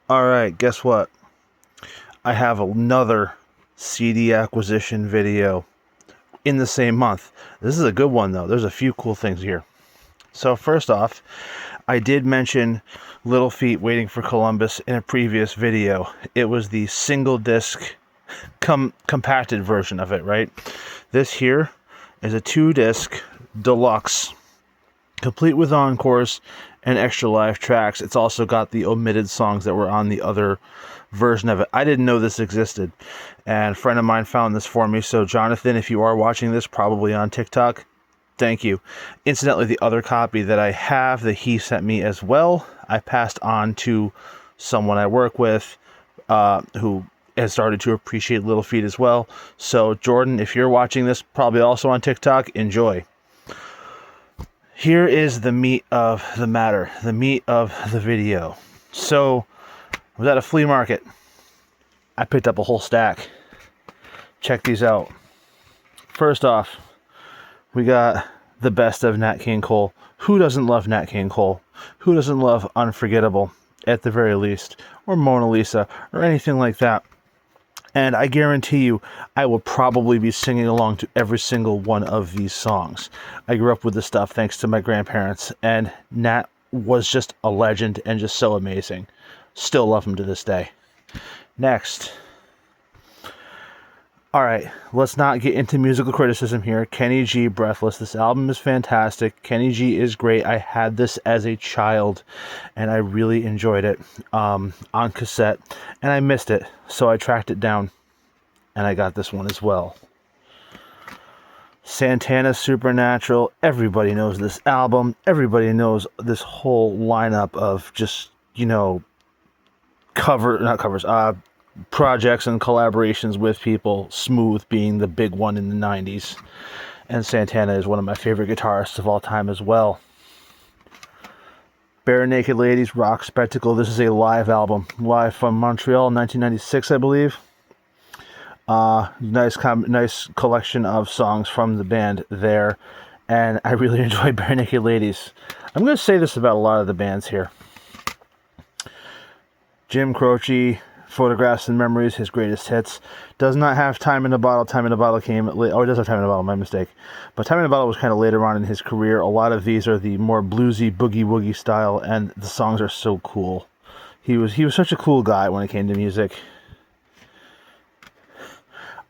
Alright, guess what? I have another CD acquisition video in the same month. This is a good one, though. There's a few cool things here. So, first off, I did mention Little Feat Waiting for Columbus in a previous video. It was the single disc compacted version of it, right? This here is a 2-disc deluxe, complete with encores and extra live tracks. It's also got the omitted songs that were on the other version of it. I didn't know this existed, and a friend of mine found this for me. So Jonathan, if you are watching this, probably on TikTok, thank you. Incidentally, the other copy that I have that he sent me as well, I passed on to someone I work with who has started to appreciate Little Feat as well. So Jordan, if you're watching this, probably also on TikTok, enjoy. Here is the meat of the matter, the meat of the video. So, I was at a flea market. I picked up a whole stack. Check these out. First off, we got the best of Nat King Cole. Who doesn't love Nat King Cole? Who doesn't love Unforgettable, at the very least? Or Mona Lisa, or anything like that. And I guarantee you, I will probably be singing along to every single one of these songs. I grew up with this stuff thanks to my grandparents, and Nat was just a legend and just so amazing. Still love him to this day. Next. Alright, let's not get into musical criticism here. Kenny G, Breathless. This album is fantastic. Kenny G is great. I had this as a child, and I really enjoyed it on cassette, and I missed it, so I tracked it down, and I got this one as well. Santana's Supernatural. Everybody knows this album. Everybody knows this whole lineup of just, projects and collaborations with people, Smooth being the big one in the 90s. And Santana is one of my favorite guitarists of all time as well. Bare Naked Ladies, Rock Spectacle. This is a live album. Live from Montreal, 1996, I believe. Nice collection of songs from the band there. And I really enjoy Bare Naked Ladies. I'm going to say this about a lot of the bands here. Jim Croce, Photographs and Memories, his greatest hits. Does not have Time in a Bottle. Time in a Bottle came late. Oh, it does have Time in a Bottle, my mistake. But Time in a Bottle was kind of later on in his career. A lot of these are the more bluesy, boogie-woogie style, and the songs are so cool. He was such a cool guy when it came to music.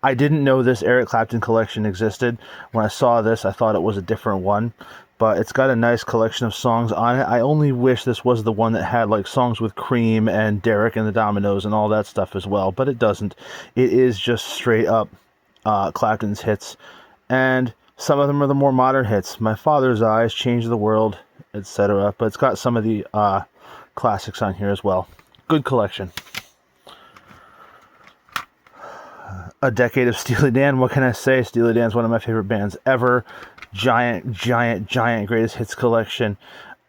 I didn't know this Eric Clapton collection existed. When I saw this, I thought it was a different one. But it's got a nice collection of songs on it. I only wish this was the one that had like songs with Cream and Derek and the Dominoes and all that stuff as well. But it doesn't. It is just straight up Clapton's hits. And some of them are the more modern hits. My Father's Eyes, Change the World, etc. But it's got some of the classics on here as well. Good collection. A Decade of Steely Dan. What can I say? Steely Dan's one of my favorite bands ever. Giant greatest hits collection.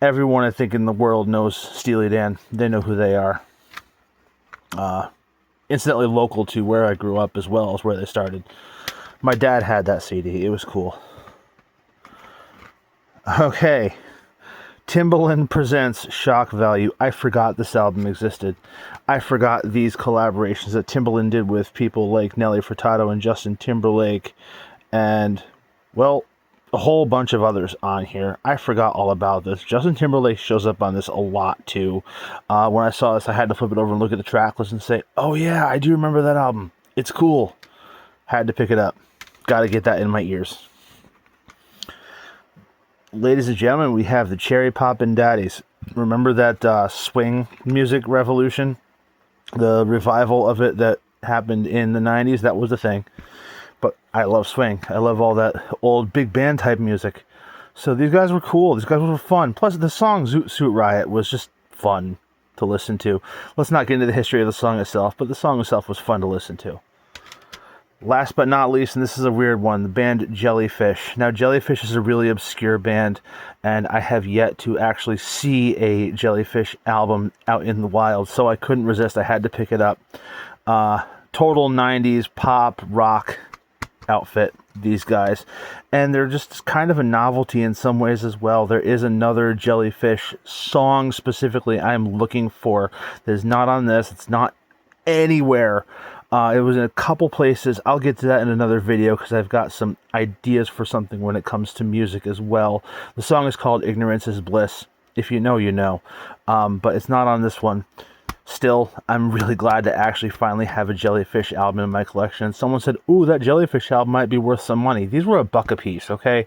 Everyone I think in the world knows Steely Dan. They know who they are. Incidentally local to where I grew up as well as where they started. My dad had that CD. It was cool. Okay. Timbaland presents Shock Value. I forgot this album existed. I forgot these collaborations that Timbaland did with people like Nelly Furtado and Justin Timberlake and, well, a whole bunch of others on here. I forgot all about this. Justin Timberlake shows up on this a lot too. When I saw this, I had to flip it over and look at the track list and say, oh yeah, I do remember that album. It's cool. Had to pick it up. Got to get that in my ears. Ladies and gentlemen, we have the Cherry Poppin' Daddies. Remember that swing music revolution? The revival of it that happened in the 90s? That was the thing. But I love swing. I love all that old big band type music. So these guys were cool. These guys were fun. Plus the song Zoot Suit Riot was just fun to listen to. Let's not get into the history of the song itself, but the song itself was fun to listen to. Last but not least, and this is a weird one, the band Jellyfish. Now, Jellyfish is a really obscure band, and I have yet to actually see a Jellyfish album out in the wild, so I couldn't resist. I had to pick it up. Total 90s pop, rock outfit, these guys, and they're just kind of a novelty in some ways as well. There is another Jellyfish song specifically I'm looking for that is not on this. It's not anywhere. It was in a couple places. I'll get to that in another video because I've got some ideas for something when it comes to music as well. The song is called Ignorance is Bliss. If you know, you know. But it's not on this one. Still, I'm really glad to actually finally have a Jellyfish album in my collection. Someone said, ooh, that Jellyfish album might be worth some money. These were $1 a piece, okay?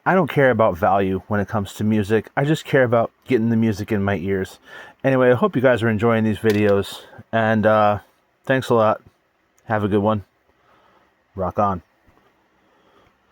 I don't care about value when it comes to music. I just care about getting the music in my ears. Anyway, I hope you guys are enjoying these videos. And thanks a lot. Have a good one. Rock on.